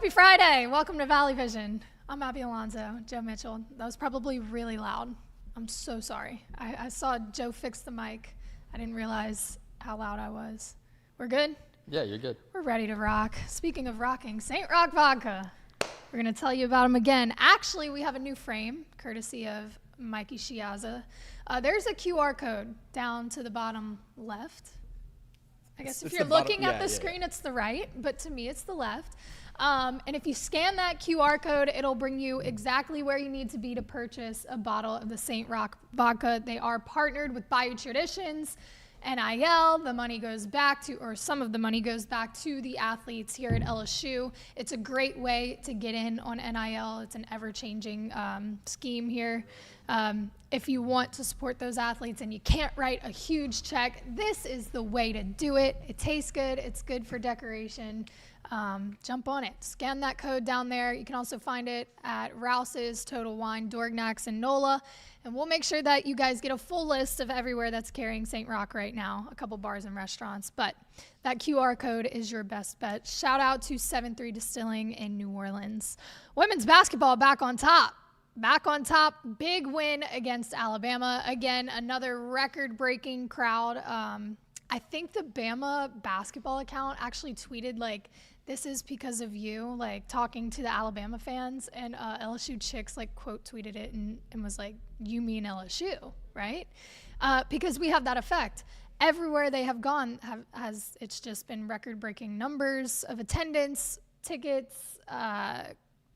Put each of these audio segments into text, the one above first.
Happy Friday. Welcome to Valley Vision. I'm Abby Alonso, Joe Mitchell. That was probably really loud. I'm so sorry. I saw Joe fix the mic. I didn't realize how loud I was. We're good? Yeah, you're good. We're ready to rock. Speaking of rocking, St. Rock Vodka. We're going to tell you about them again. Actually, we have a new frame, courtesy of Mikey Shiaza. There's a QR code down to the bottom left. I guess if you're looking at the screen, it's the right, but to me, it's the left. And if you scan that QR code, it'll bring you exactly where you need to be to purchase a bottle of the St. Rock Vodka. They are partnered with Bayou Traditions, NIL. The money goes back to, or some of the money goes back to the athletes here at LSU. It's a great way to get in on NIL. It's an ever-changing scheme here. If you want to support those athletes and you can't write a huge check, this is the way to do it. It tastes good. It's good for decoration. Jump on it. Scan that code down there. You can also find it at Rouse's, Total Wine, Dorgnax, and NOLA. And we'll make sure that you guys get a full list of everywhere that's carrying St. Rock right now, a couple bars and restaurants. But that QR code is your best bet. Shout out to 7-3 Distilling in New Orleans. Women's basketball back on top. Back on top, big win against Alabama. Again, another record-breaking crowd. I think the Bama basketball account actually tweeted, like, this is because of you, like, talking to the Alabama fans. And LSU Chicks, like, quote tweeted it and was like, you mean LSU, right? Because we have that effect. Everywhere they have gone, it's just been record-breaking numbers of attendance, tickets.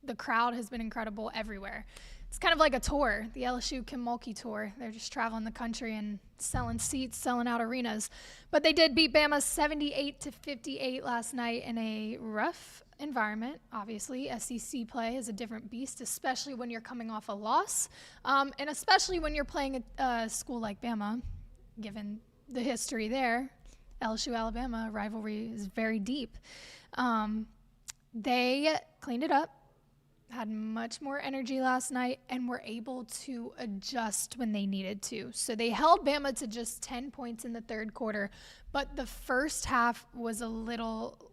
The crowd has been incredible everywhere. It's kind of like a tour, the LSU Kim Mulkey tour. They're just traveling the country and selling seats, selling out arenas. But they did beat Bama 78-58 last night in a rough environment. Obviously, SEC play is a different beast, especially when you're coming off a loss, and especially when you're playing a school like Bama, given the history there. LSU-Alabama rivalry is very deep. They cleaned it up. Had much more energy last night and were able to adjust when they needed to. So they held Bama to just 10 points in the third quarter, but the first half was a little,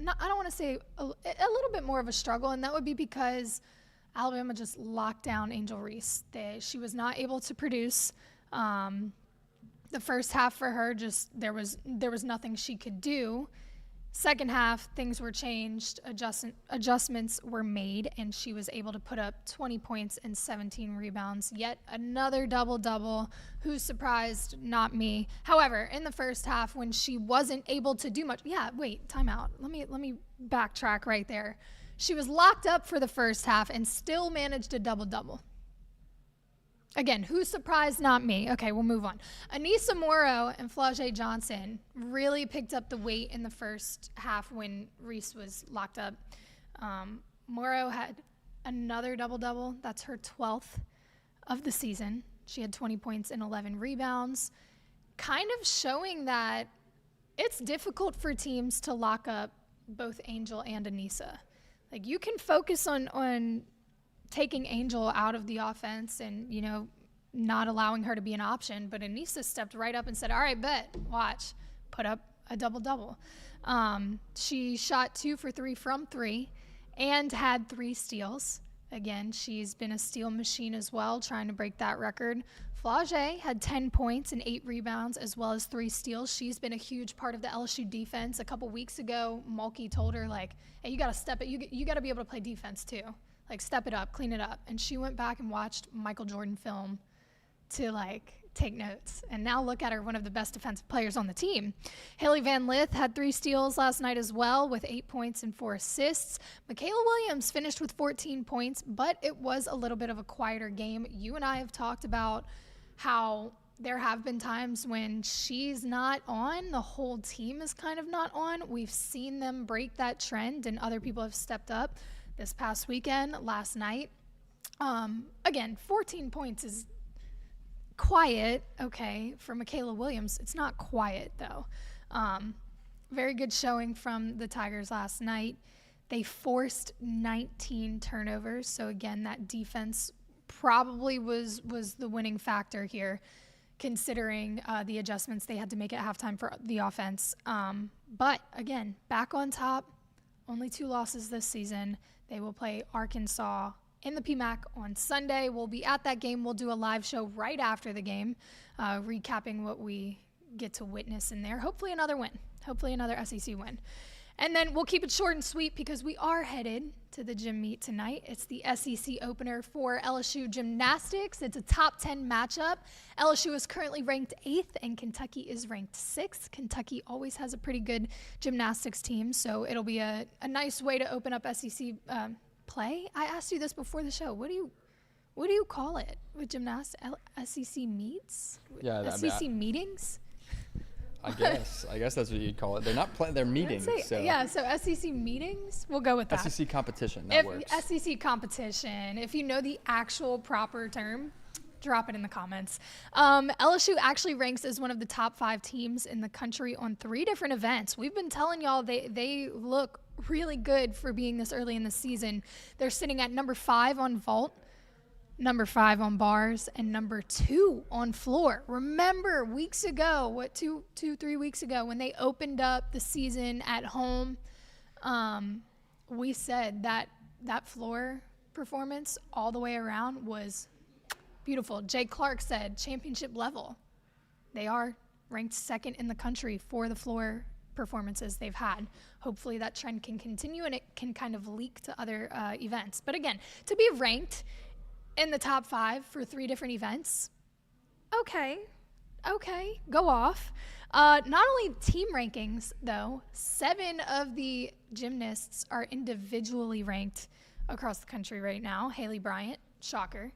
I don't want to say a little bit more of a struggle, and that would be because Alabama just locked down Angel Reese. She was not able to produce. The first half for her, just there was nothing she could do. Second half, things were changed, adjustments were made, and she was able to put up 20 points and 17 rebounds. Yet another double-double. Who's surprised? Not me. However, in the first half, when she wasn't able to do much, timeout. Let me backtrack right there. She was locked up for the first half and still managed a double-double. Again, who's surprised? Not me. Okay, we'll move on. Aneesah Morrow and Flau'jae Johnson really picked up the weight in the first half when Reese was locked up. Morrow had another double-double. That's her 12th of the season. She had 20 points and 11 rebounds, kind of showing that it's difficult for teams to lock up both Angel and Aneesah. Like, you can focus on taking Angel out of the offense and, not allowing her to be an option. But Aneesah stepped right up and said, all right, bet, watch, put up a double-double. She shot 2 for 3 from 3 and had 3 steals. Again, she's been a steal machine as well, trying to break that record. Flau'jae had 10 points and 8 rebounds as well as 3 steals. She's been a huge part of the LSU defense. A couple weeks ago, Mulkey told her, like, hey, you got to step it. You got to be able to play defense too. Like, step it up, clean it up. And she went back and watched Michael Jordan film to, like, take notes. And now look at her, one of the best defensive players on the team. Hailey Van Lith had 3 steals last night as well with 8 points and 4 assists. Mikaylah Williams finished with 14 points, but it was a little bit of a quieter game. You and I have talked about how there have been times when she's not on, the whole team is kind of not on. We've seen them break that trend, and other people have stepped up. This past weekend, last night. Again, 14 points is quiet, okay, for Mikaylah Williams. It's not quiet, though. Very good showing from the Tigers last night. They forced 19 turnovers, so again, that defense probably was the winning factor here, considering the adjustments they had to make at halftime for the offense. But, again, back on top, only 2 losses this season. They will play Arkansas in the PMAC on Sunday. We'll be at that game. We'll do a live show right after the game, recapping what we get to witness in there. Hopefully another win. Hopefully another SEC win. And then we'll keep it short and sweet because we are headed to the gym meet tonight. It's the SEC opener for LSU Gymnastics. It's a top 10 matchup. LSU is currently ranked 8th and Kentucky is ranked 6th. Kentucky always has a pretty good gymnastics team, so it'll be a nice way to open up SEC play. I asked you this before the show. What do you call it with gymnastics? SEC meets? Yeah, SEC meetings? I guess that's what you'd call it. They're not playing. They're meetings. So SEC meetings. We'll go with that. SEC competition. That works. SEC competition. If you know the actual proper term, drop it in the comments. LSU actually ranks as one of the top 5 teams in the country on 3 different events. We've been telling y'all they look really good for being this early in the season. They're sitting at number 5 on vault, number 5 on bars, and number 2 on floor. Remember weeks ago, 3 weeks ago, when they opened up the season at home, we said that floor performance all the way around was beautiful. Jay Clark said championship level. They are ranked 2nd in the country for the floor performances they've had. Hopefully that trend can continue and it can kind of leak to other events. But again, to be ranked in the top 5 for 3 different events, okay, go off. Not only team rankings, though, 7 of the gymnasts are individually ranked across the country right now. Hailey Bryant, shocker.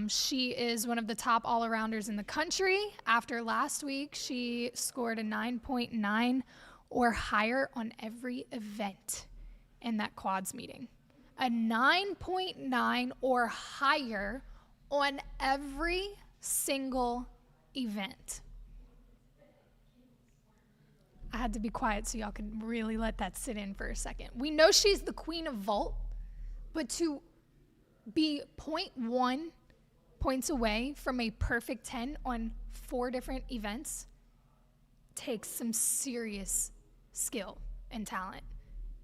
She is one of the top all-arounders in the country. After last week, she scored a 9.9 or higher on every event in that quads meeting. A 9.9 or higher on every single event. I had to be quiet so y'all could really let that sit in for a second. We know she's the queen of vault, but to be 0.1 points away from a perfect 10 on 4 different events takes some serious skill and talent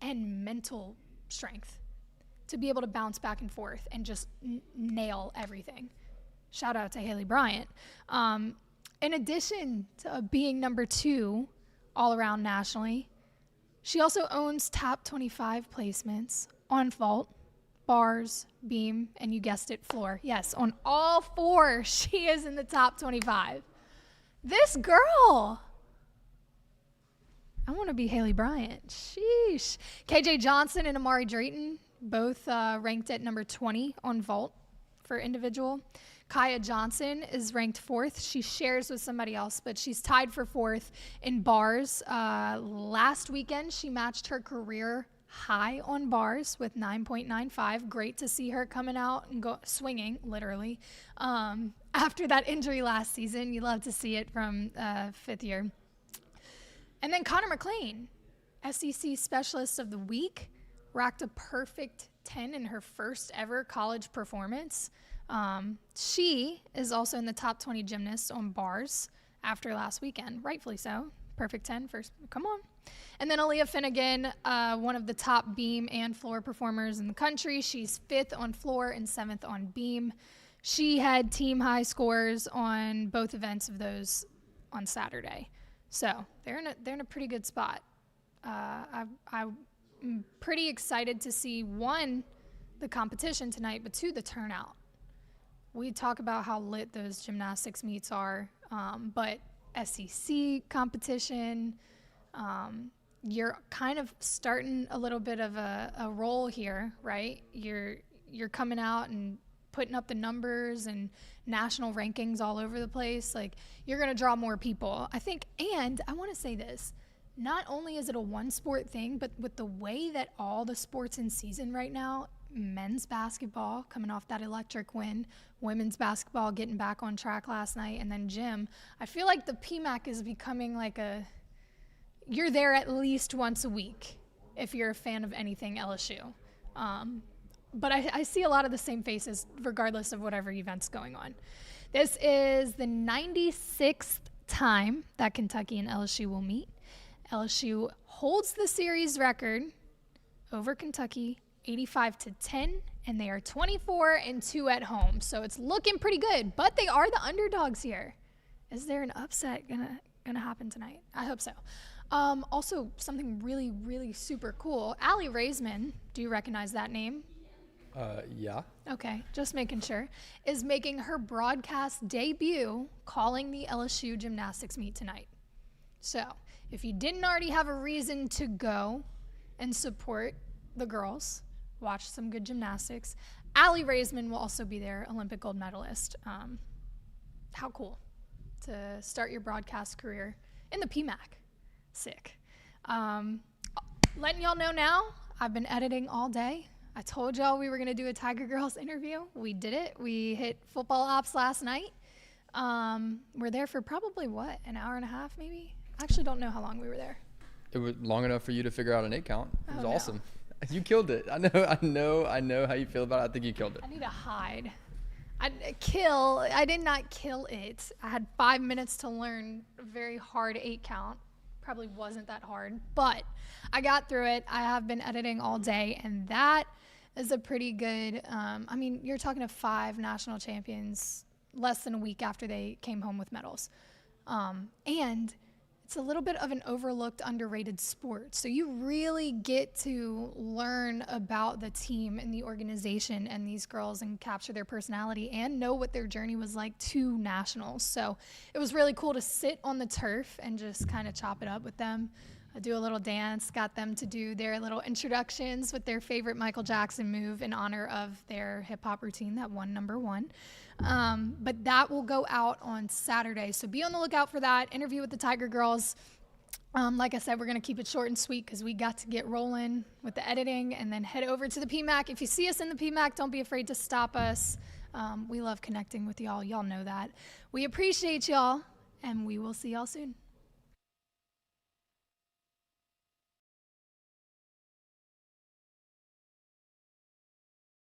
and mental strength to be able to bounce back and forth and just nail everything. Shout out to Hailey Bryant. In addition to being number 2 all around nationally, she also owns top 25 placements on vault, bars, beam, and you guessed it, floor. Yes, on all 4, she is in the top 25. This girl, I want to be Hailey Bryant. Sheesh. KJ Johnson and Amari Drayton, both ranked at number 20 on vault for individual. Kaya Johnson is ranked 4th. She shares with somebody else, but she's tied for 4th in bars. Last weekend, she matched her career high on bars with 9.95. Great to see her coming out and go swinging, literally. After that injury last season, you love to see it from 5th year. And then Connor McLean, SEC Specialist of the Week, racked a perfect 10 in her first ever college performance. She is also in the top 20 gymnasts on bars after last weekend, rightfully so. Perfect 10 first, come on. And then Aaliyah Finnegan, one of the top beam and floor performers in the country. She's 5th on floor and 7th on beam. She had team high scores on both events of those on Saturday. So they're in a pretty good spot. I'm pretty excited to see, 1, the competition tonight, but 2, the turnout. We talk about how lit those gymnastics meets are, but SEC competition, you're kind of starting a little bit of a roll here, right? You're coming out and putting up the numbers and national rankings all over the place. Like, you're going to draw more people, I think. And I want to say this, not only is it a one sport thing, but with the way that all the sports in season right now, men's basketball coming off that electric win, women's basketball getting back on track last night, and then gym, I feel like the PMAC is becoming like you're there at least once a week if you're a fan of anything LSU. But I see a lot of the same faces regardless of whatever event's going on. This is the 96th time that Kentucky and LSU will meet. LSU holds the series record over Kentucky, 85-10, and they are 24-2 at home. So it's looking pretty good, but they are the underdogs here. Is there an upset gonna happen tonight? I hope so. Also, something really, really super cool. Allie Raisman, do you recognize that name? Yeah. Okay, just making sure, is making her broadcast debut calling the LSU gymnastics meet tonight. So if you didn't already have a reason to go and support the girls, watch some good gymnastics, Allie Raisman will also be there, Olympic gold medalist. How cool to start your broadcast career in the PMAC. Sick. Letting y'all know now, I've been editing all day. I told y'all we were going to do a Tiger Girls interview. We did it. We hit football ops last night. We're there for probably, an hour and a half maybe? I actually don't know how long we were there. It was long enough for you to figure out an 8 count. It was no. awesome. You killed it. I know how you feel about it. I think you killed it. I need to hide. I did not kill it. I had 5 minutes to learn a very hard 8 count. Probably wasn't that hard, but I got through it. I have been editing all day, and that is a pretty good, you're talking to 5 national champions less than a week after they came home with medals. And it's a little bit of an overlooked, underrated sport. So you really get to learn about the team and the organization and these girls and capture their personality and know what their journey was like to nationals. So it was really cool to sit on the turf and just kind of chop it up with them. I do a little dance, got them to do their little introductions with their favorite Michael Jackson move in honor of their hip hop routine that won #1. But that will go out on Saturday. So be on the lookout for that interview with the Tiger Girls. Like I said, we're going to keep it short and sweet because we got to get rolling with the editing and then head over to the PMAC. If you see us in the PMAC, don't be afraid to stop us. We love connecting with y'all. Y'all know that. We appreciate y'all, and we will see y'all soon.